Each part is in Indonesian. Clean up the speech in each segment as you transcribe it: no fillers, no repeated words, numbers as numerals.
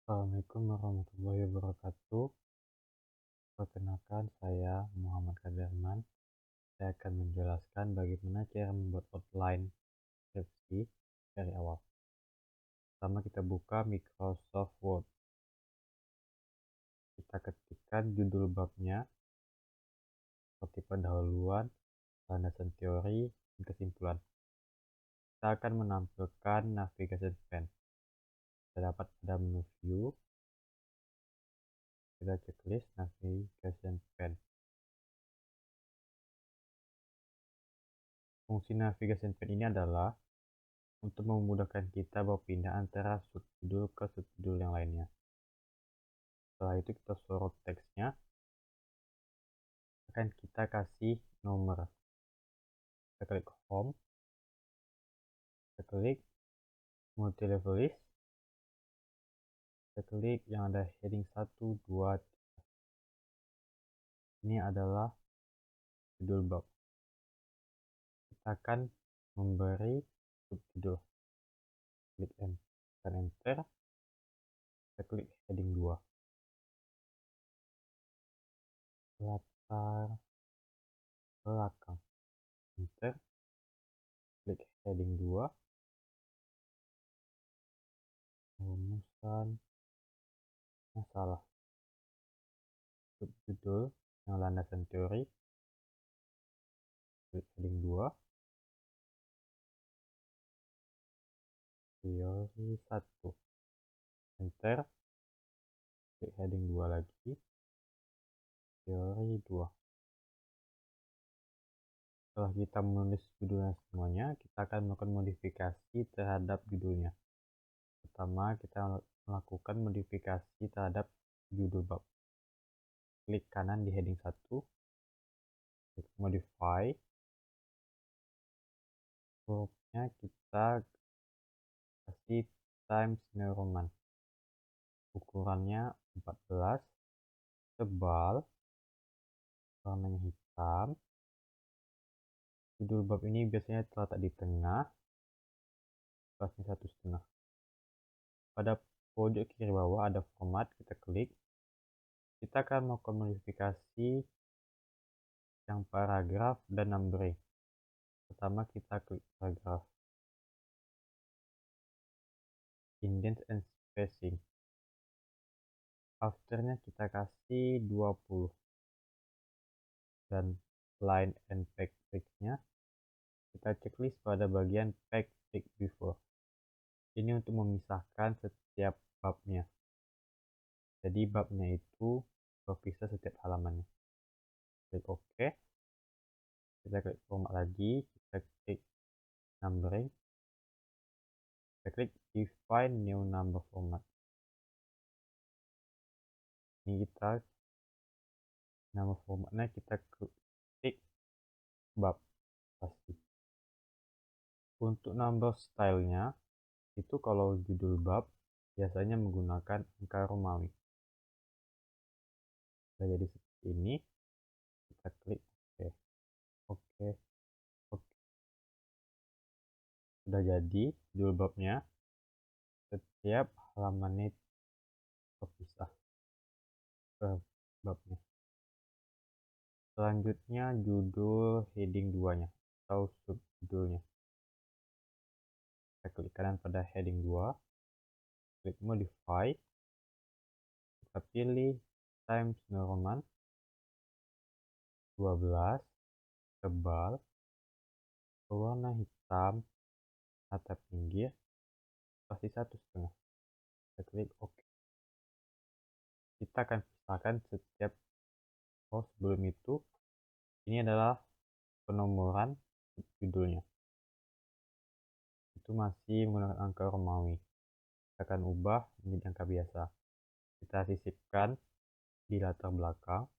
Assalamualaikum warahmatullahi wabarakatuh. Perkenalkan, saya Muhammad Kadarman. Saya akan menjelaskan bagaimana cara membuat outline skripsi dari awal. Pertama, kita buka Microsoft Word. Kita ketikkan judul babnya, seperti pendahuluan, landasan teori, dan kesimpulan. Kita akan menampilkan navigation pane. Terdapat pada menu View. Kita checklist navigation pane. Fungsi navigation pane ini adalah untuk memudahkan kita berpindah antara subjudul ke subjudul yang lainnya. Setelah itu kita sorot teksnya, akan kita kasih nomor. Kita klik home, kita klik multi level list, kita klik yang ada heading 1, 2, 3. Ini adalah judul bab. Kita akan memberi subjudul. Klik enter, kita klik heading 2. Latar belakang. Enter, klik heading 2. Rumusan masalah. Subjudul yang landasan teori. Klik heading 2. Teori 1. Enter. Klik heading 2 lagi. Teori 2. Setelah kita menulis judulnya semuanya, kita akan melakukan modifikasi terhadap judulnya. Pertama, kita melakukan modifikasi terhadap judul bab. Klik kanan di heading 1. Klik modify. Hurufnya kita kasih Times New Roman. Ukurannya 14. Tebal. Warnanya hitam. Judul bab ini biasanya terletak di tengah, kelasnya 1,5. Pada pojok kiri bawah ada format, kita klik. Kita akan melakukan modifikasi yang paragraf dan numbering. Pertama, kita klik paragraf. Indent and spacing. Afternya kita kasih 20. Dan line and backticknya kita checklist pada bagian backtick before. Ini untuk memisahkan setiap babnya. Jadi babnya itu berpisah setiap halamannya. Klik OK. Kita klik format lagi. Kita klik numbering. Kita klik define new number format. Ini kita nama formatnya kita klik bab pasti. Untuk number stylenya itu kalau judul bab biasanya menggunakan angka Romawi. Sudah jadi seperti ini, kita klik OK. Sudah jadi judul babnya, setiap halamannya terpisah ke babnya. Selanjutnya judul heading 2-nya atau subjudulnya. Kita klik kanan pada heading 2, klik modify, kita pilih Times New Roman 12, tebal, berwarna hitam, atap pinggir, pasti 1,5. Kita klik OK. Kita akan pisahkan setiap sebelum itu. Ini adalah penomoran judulnya. Itu masih menggunakan angka Romawi. Kita akan ubah menjadi angka biasa. Kita sisipkan di latar belakang.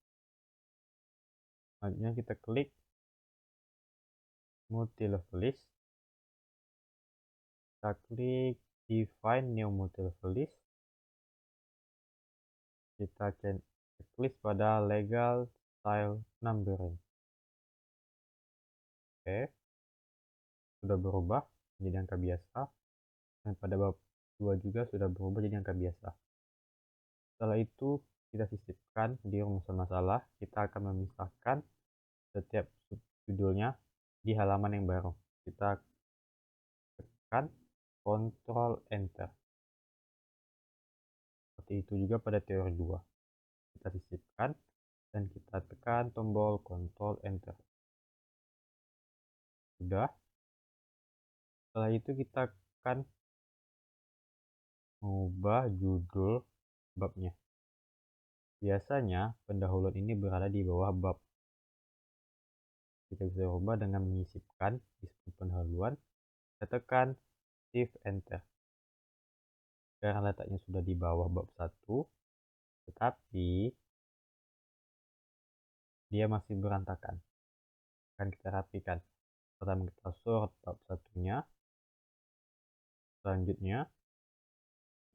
Selanjutnya kita klik multi level list. Kita klik define new multi level list. Kita checklist pada legal style numbering. Oke, sudah berubah menjadi angka biasa, dan pada bab 2 juga sudah berubah jadi angka biasa. Setelah itu kita sisipkan di rumusan masalah. Kita akan memisahkan setiap judulnya di halaman yang baru. Kita tekan Ctrl Enter. Seperti itu juga pada teori 2. Kita sisipkan dan kita tekan tombol Ctrl Enter. Sudah. Setelah itu kita akan mengubah judul babnya. Biasanya pendahuluan ini berada di bawah bab. Kita bisa ubah dengan menyisipkan di pendahuluan. Kita tekan Shift Enter. Karena letaknya sudah di bawah bab 1, tetapi dia masih berantakan. Akan kita rapikan. Pertama kita sort bab satunya. Selanjutnya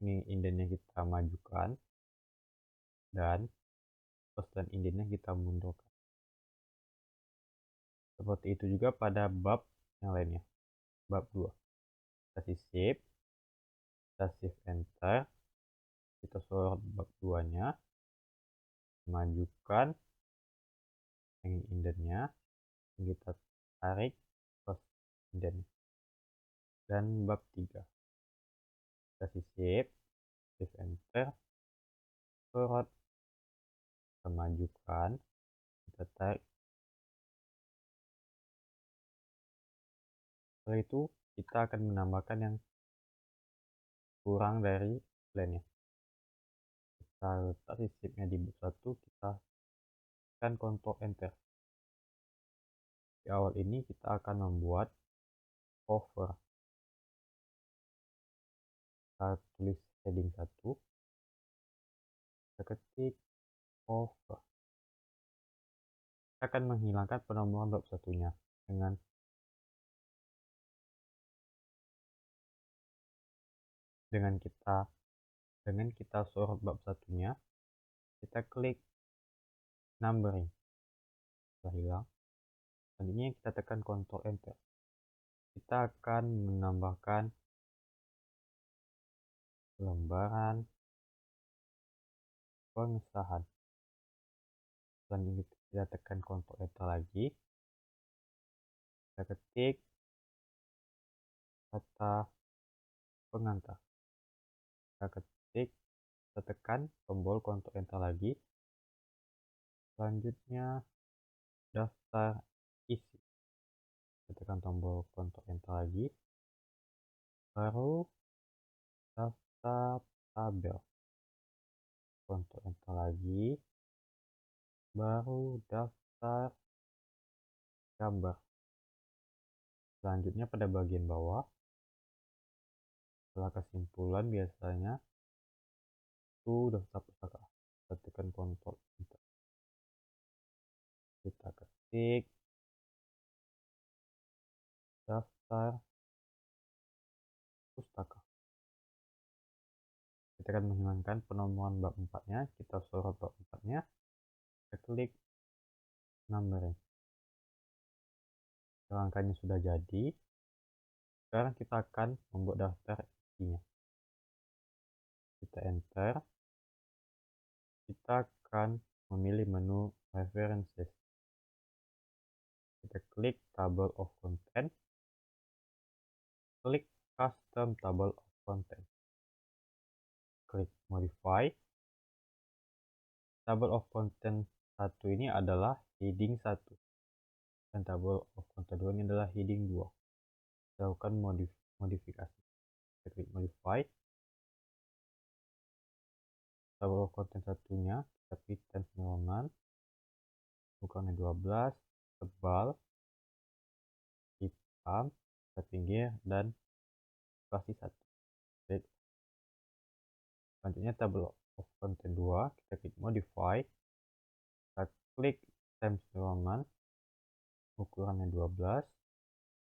ini indennya kita majukan dan post dan indennya kita mundurkan. Seperti itu juga pada bab yang lainnya. Bab 2. Kita sisip, kita shift enter, kita sort bab 2-nya, majukan yang indennya, kita tarik post indennya. Dan bab 3. Kita sisip, shift enter, sort, kita majukan, kita tarik. Setelah itu kita akan menambahkan yang kurang dari plannya. Kita letak sisipnya di bab 1, kita tekan Ctrl Enter. Di awal ini kita akan membuat cover. Kita tulis heading 1, kita ketik cover. Kita akan menghilangkan penomoran bab satunya dengan kita sort bab satunya, kita klik numbering. Setelah hilang, selanjutnya kita tekan Ctrl Enter. Kita akan menambahkan lembaran pengesahan. Selanjutnya kita tekan Ctrl Enter lagi. Kita ketik kata pengantar. Kita ketik, kita tekan tombol Ctrl Enter lagi. Selanjutnya daftar isi. Kita tekan tombol Ctrl Enter lagi. Baru daftar tabel. Ctrl Enter lagi. Baru daftar gambar. Selanjutnya pada bagian bawah, setelah kesimpulan biasanya itu daftar pustaka. Kita tekan Ctrl Enter. Kita ketik daftar pustaka. Kita akan menghilangkan penomoran bab 4-nya. Kita sorot bab 4-nya. Kita klik numbering. Rangkanya sudah jadi. Sekarang kita akan membuat daftar isinya. Kita enter. Kita akan memilih menu references. Kita klik table of content. Klik custom table of content. Klik modify. Table of content 1 ini adalah heading 1. Dan table of content 2 ini adalah heading 2. Kita lakukan modifikasi. Kita klik modify. Table of content satunya kita klik Times New Roman, ukurannya 12, tebal, hitam, pinggir, dan spasi 1. Klik. Selanjutnya table of content 2 kita klik modify, kita klik Times New Roman, ukurannya 12,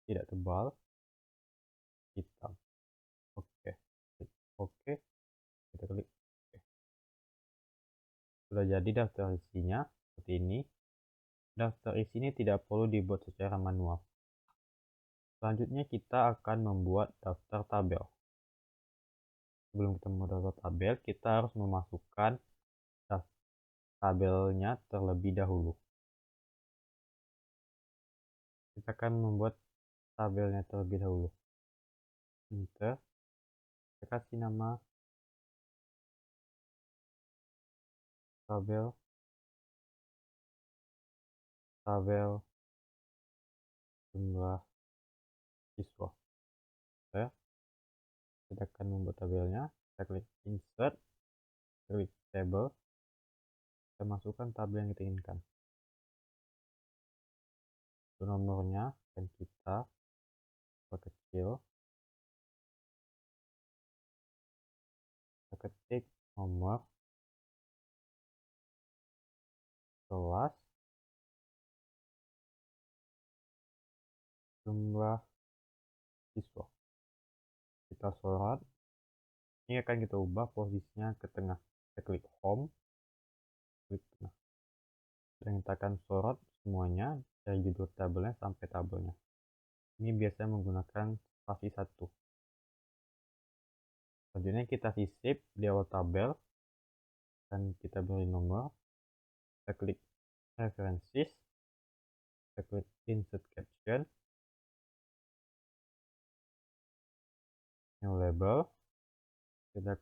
tidak tebal, hitam. Oke. Klik oke. Kita klik oke. Sudah jadi daftar isinya seperti ini. Daftar isi ini tidak perlu dibuat secara manual. Selanjutnya kita akan membuat daftar tabel. sebelum kita membuat tabel, kita harus memasukkan tabelnya terlebih dahulu. Kita akan membuat tabelnya terlebih dahulu. Enter. Kita kasih nama tabel jumlah siswa. Kita akan membuat tabelnya. Kita klik insert, klik table, kita masukkan tabel yang kita inginkan. Untuk nomornya akan kita perkecil. Kita ketik nomor, kelas, jumlah siswa. Kita sorot. Ini akan kita ubah posisinya ke tengah. Kita klik home, klik tengah. Dan kita akan sorot semuanya dari judul tabelnya sampai tabelnya. Ini biasanya menggunakan spasi 1. Selanjutnya kita sisip di awal tabel dan kita beri nomor. Kita klik references, kita klik insert caption, new label, kita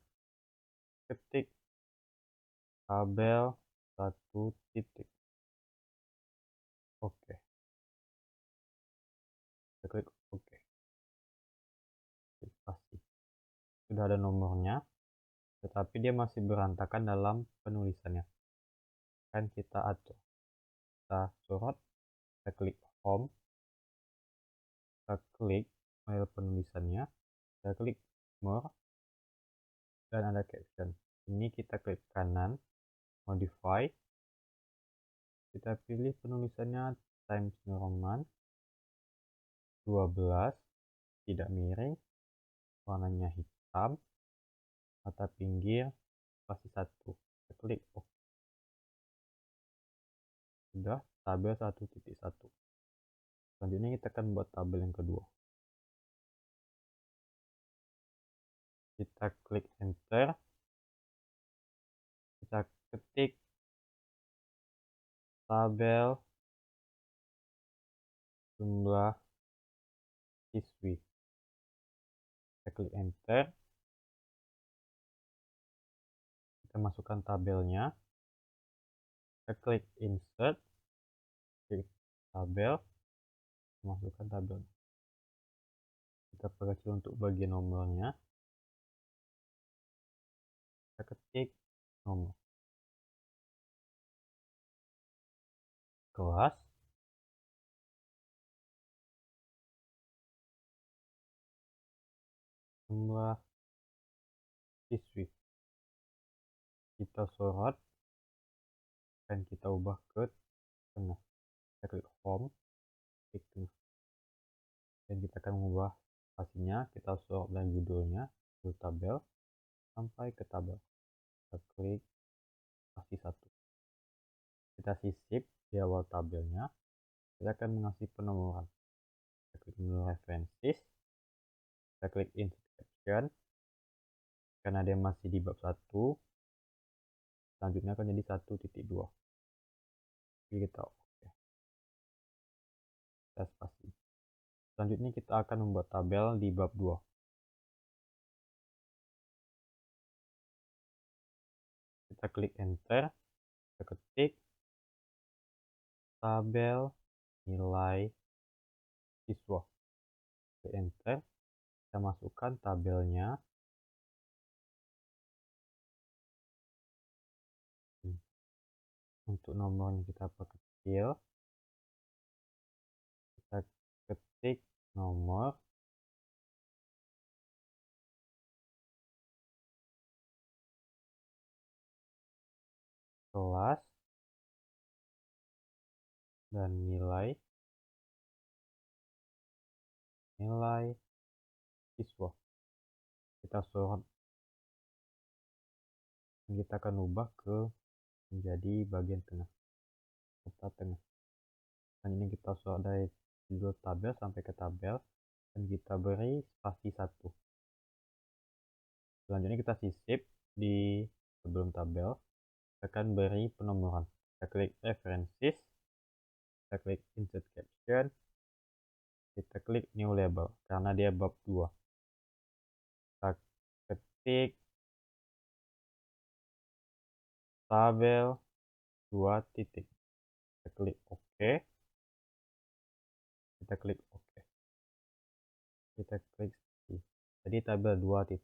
ketik tabel 1 titik. Oke. Kita klik oke. Klik spasi. Sudah ada nomornya, tetapi dia masih berantakan dalam penulisannya. Kan kita atur. Kita sorot, kita klik home, kita klik file penulisannya, kita klik more, dan ada caption. Ini kita klik kanan, modify, kita pilih penulisannya Times New Roman 12, tidak miring, warnanya hitam, mata pinggir spasi 1. Kita klik OK. Sudah tabel 1.1. Selanjutnya kita akan buat tabel yang kedua. Kita klik enter, kita ketik tabel jumlah siswi. Kita klik enter, kita masukkan tabelnya, kita klik insert, klik tabel, masukkan tabel. Kita perkecil untuk bagian nomornya, kita ketik nomor, kelas, jumlah siswi. Kita sorot dan kita ubah ke tengah. Kita klik home, klik tengah, dan kita akan mengubah spasinya. Kita sorot dan judulnya ke tabel sampai ke tabel. Kita klik spasi 1. Kita sisip di awal tabelnya. Kita akan mengasih penomoran. Kita klik menu references, kita klik insert caption, karena dia masih di bab 1, selanjutnya akan jadi 1.2. Jadi kita oke. Kita spasi. Selanjutnya kita akan membuat tabel di bab 2. Kita klik enter, kita ketik tabel nilai siswa. Klik enter, kita masukkan tabelnya. Untuk nomornya kita perkecil, kita ketik nomor, kelas, dan nilai siswa. Kita sorot dan kita akan ubah ke menjadi bagian tengah, kota tengah. Dan ini kita sorot dari judul tabel sampai ke tabel dan kita beri spasi 1. Selanjutnya kita sisip di sebelum tabel, kita akan beri penomoran. Kita klik references, kita klik insert caption, kita klik new label karena dia bab 2. Kita ketik tabel 2 titik. Kita klik OK. Kita klik OK. Kita klik jadi tabel 2.1.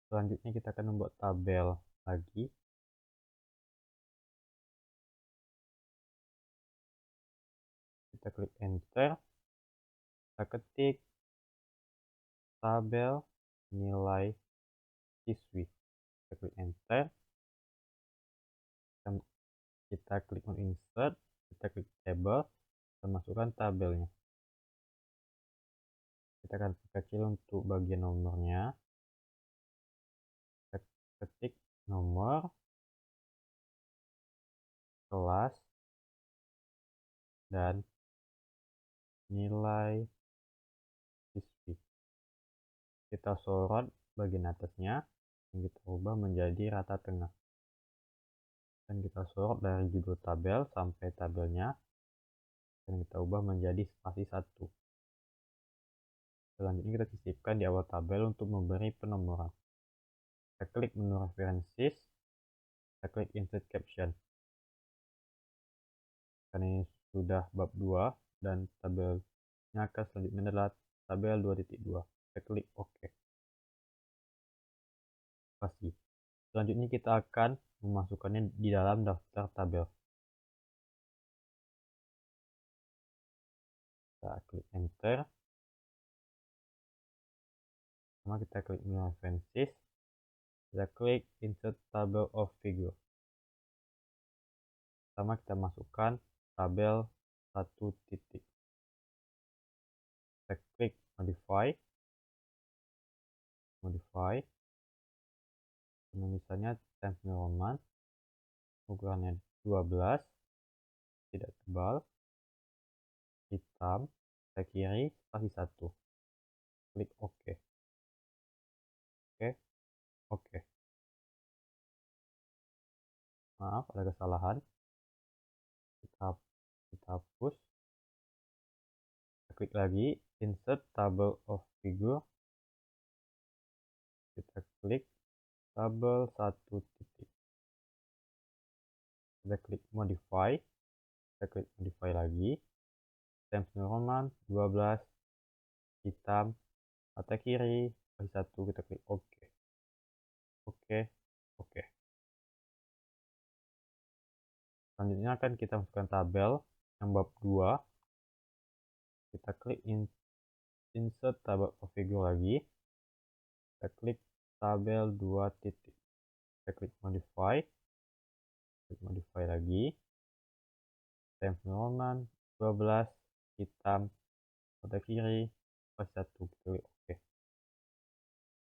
Selanjutnya kita akan membuat tabel lagi. Kita klik enter. Kita ketik tabel nilai siswi. Kita klik enter. Kita klik on insert. Kita klik table. Kita masukkan tabelnya. Kita akan kecil untuk bagian nomornya. Kita ketik nomor, kelas, dan nilai siswi. Kita sorot bagian atasnya dan kita ubah menjadi rata tengah. Dan kita sorot dari judul tabel sampai tabelnya dan kita ubah menjadi spasi 1. Selanjutnya kita sisipkan di awal tabel untuk memberi penomoran. Kita klik menu references, kita klik insert caption. Karena ini sudah bab 2 dan tabelnya akan selanjutnya adalah tabel 2.2. Kita klik OK. Pasti. Selanjutnya kita akan memasukkannya di dalam daftar tabel. Kita klik enter. Pertama kita klik menu references. Kita klik insert table of figure. Pertama kita masukkan tabel 1 titik. Kita klik modify. Penulisannya Times New Roman. Ukurannya 12. Tidak tebal. Hitam. Ke kiri spasi 1. Klik OK. Oke. Maaf ada kesalahan. Kita hapus. Kita klik lagi insert table of figure. Kita klik tabel 1 titik. Kita klik modify. Kita klik modify lagi. Times New Roman 12. Hitam. Mata kiri spasi 1. Kita klik OK. Oke. Selanjutnya akan kita masukkan tabel yang bab 2. Kita klik insert table of figure lagi. Kita klik tabel 2 titik. Kita klik modify. Klik modify lagi. Times New Roman 12. Hitam. Mata kiri spasi 1. Kita klik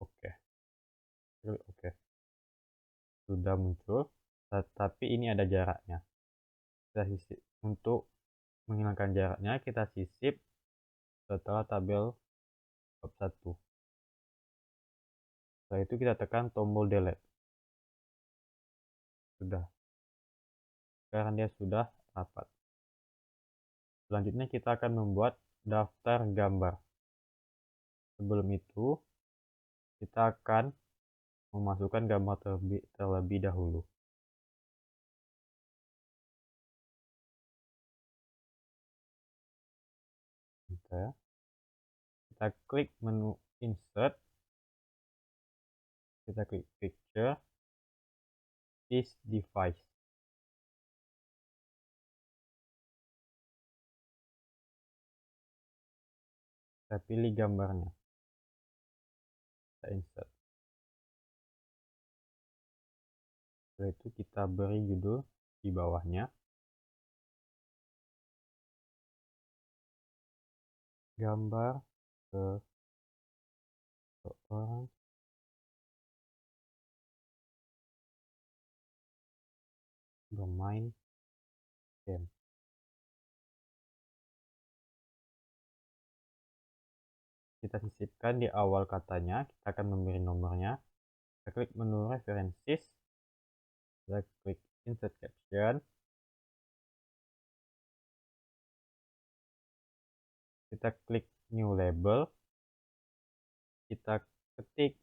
OK. Klik OK. Sudah muncul, tetapi ini ada jaraknya. Kita sisip. Untuk menghilangkan jaraknya kita sisip setelah tabel bab 1. Setelah itu kita tekan tombol delete. Sudah. Sekarang dia sudah rapat. Selanjutnya kita akan membuat daftar gambar. Sebelum itu kita akan memasukkan gambar terlebih dahulu. Kita klik menu insert. Kita klik picture. This device. Kita pilih gambarnya. Kita insert. Setelah itu kita beri judul di bawahnya. Gambar seorang bermain game. kita sisipkan di awal katanya, kita akan memberi nomornya. Kita klik menu references, kita klik insert caption, kita klik new label, kita ketik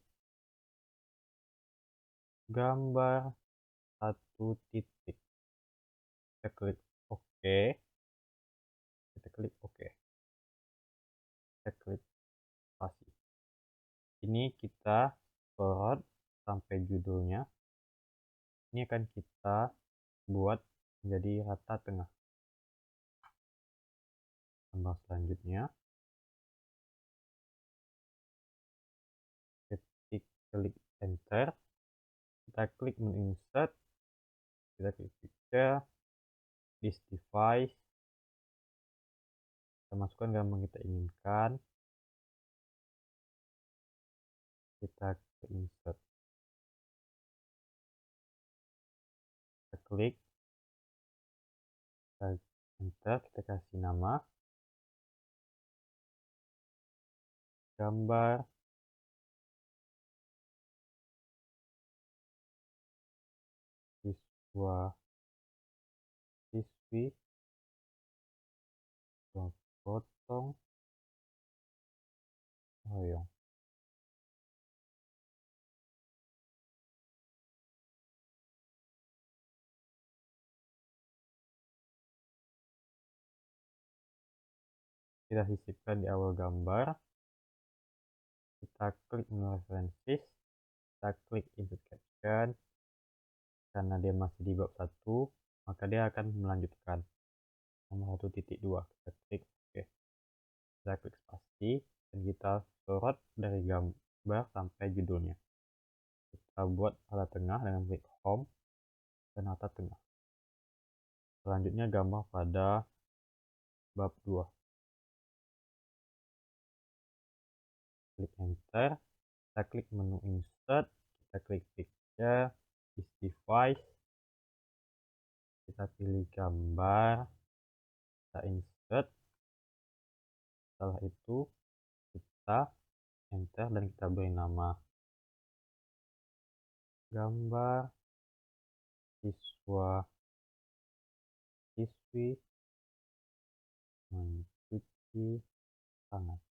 gambar 1 titik, kita klik OK, kita klik OK, kita klik spasi. Ini kita sorot sampai judulnya. Ini akan kita buat menjadi rata tengah. Gambar selanjutnya, ketik klik enter, kita klik menu insert, kita klik picture, this device, kita masukkan gambar yang kita inginkan, kita klik insert, kita klik, kita enter, kita kasih nama gambar siswa siswi gotong royong. Kita sisipkan di awal gambar, kita klik menu references, kita klik insert caption. Karena dia masih di bab 1, maka dia akan melanjutkan nomor 1.2. Kita klik OK, kita klik spasi, dan kita sorot dari gambar sampai judulnya. Kita buat rata tengah dengan klik home dan rata tengah. Selanjutnya gambar pada bab 2. Klik enter, kita klik menu insert, kita klik picture, this device, kita pilih gambar, kita insert, setelah itu kita enter dan kita beri nama gambar siswa siswi mencuci tangan.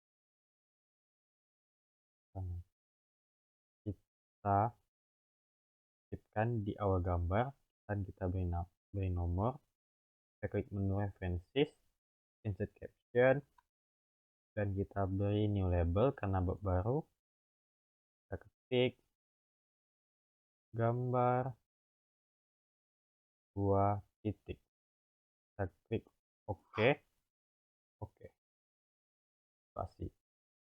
Kita sisipkan di awal gambar dan kita beri nomor. Kita klik menu references, insert caption, dan kita beri new label karena bab baru. Kita ketik gambar 2 titik. Kita klik OK, OK, spasi.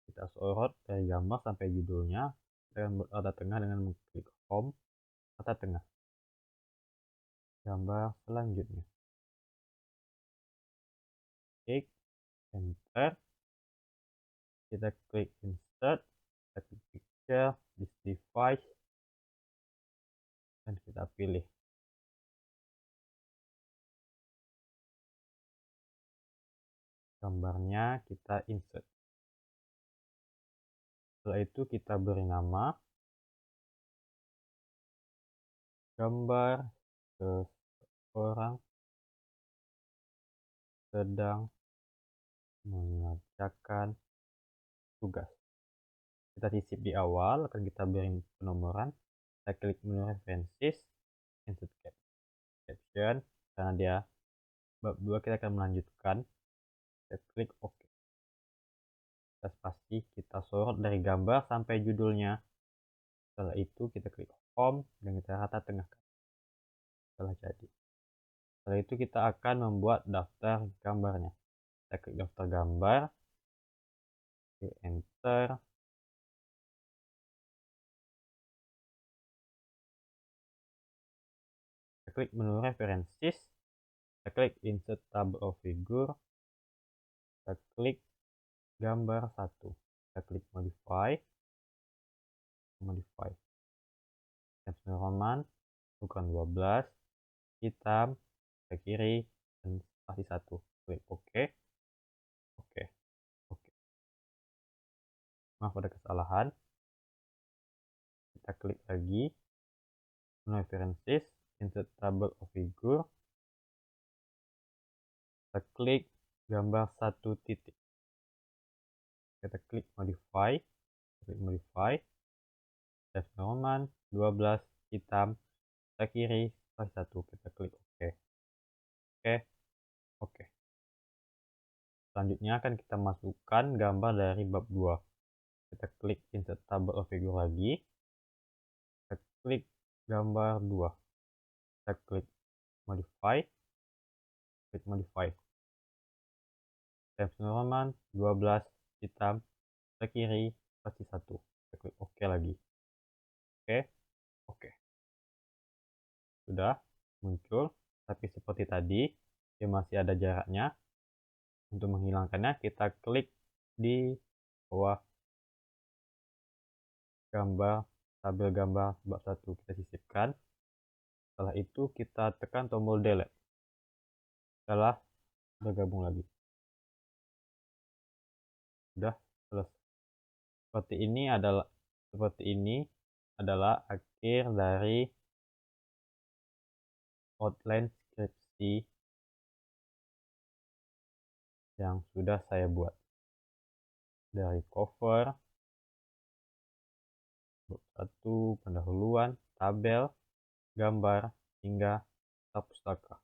Kita sorot dari gambar sampai judulnya dengan rata tengah dengan mengklik home, rata tengah. Gambar selanjutnya, klik enter, kita klik insert, kita klik picture, this device, dan kita pilih gambarnya, kita insert. Setelah itu kita beri nama gambar seseorang sedang mengerjakan tugas. Kita sisip di awal, akan kita beri penomoran. Kita klik menu references, insert caption, karena dia bab 2 kita akan melanjutkan. Kita klik OK. Kita spasi, kita sorot dari gambar sampai judulnya. Setelah itu kita klik home dan kita rata tengahkan. Setelah jadi. Setelah itu kita akan membuat daftar gambarnya. Kita klik daftar gambar, klik enter, kita klik menu references, kita klik insert table of figure, kita klik gambar 1, kita klik modify, Times New Roman, ukuran 12, hitam, ke kiri, dan spasi 1. Klik OK, OK. Maaf ada kesalahan. Kita klik lagi. No references. Insert table of figure. Kita klik gambar 1 titik. Kita klik modify. Klik modify. Size Roman 12 hitam. Kita kiri size 1. Kita klik OK. Oke. Selanjutnya akan kita masukkan gambar dari bab 2. Kita klik insert table of figure lagi. Kita klik gambar 2. Kita klik modify. Klik modify. Times New Roman 12 hitam. Kita kiri pasti 1. Kita klik OK lagi. Oke. Sudah muncul, tapi seperti tadi dia masih ada jaraknya. Untuk menghilangkannya kita klik di bawah gambar tabel gambar bab 1, kita sisipkan. Setelah itu kita tekan tombol delete. Setelah bergabung lagi. Sudah selesai. Seperti ini adalah akhir dari outline skripsi yang sudah saya buat. Dari cover, bab 1, pendahuluan, tabel, gambar, hingga pustaka.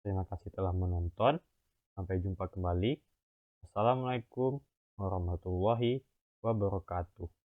Terima kasih telah menonton. Sampai jumpa kembali. Assalamualaikum warahmatullahi wabarakatuh.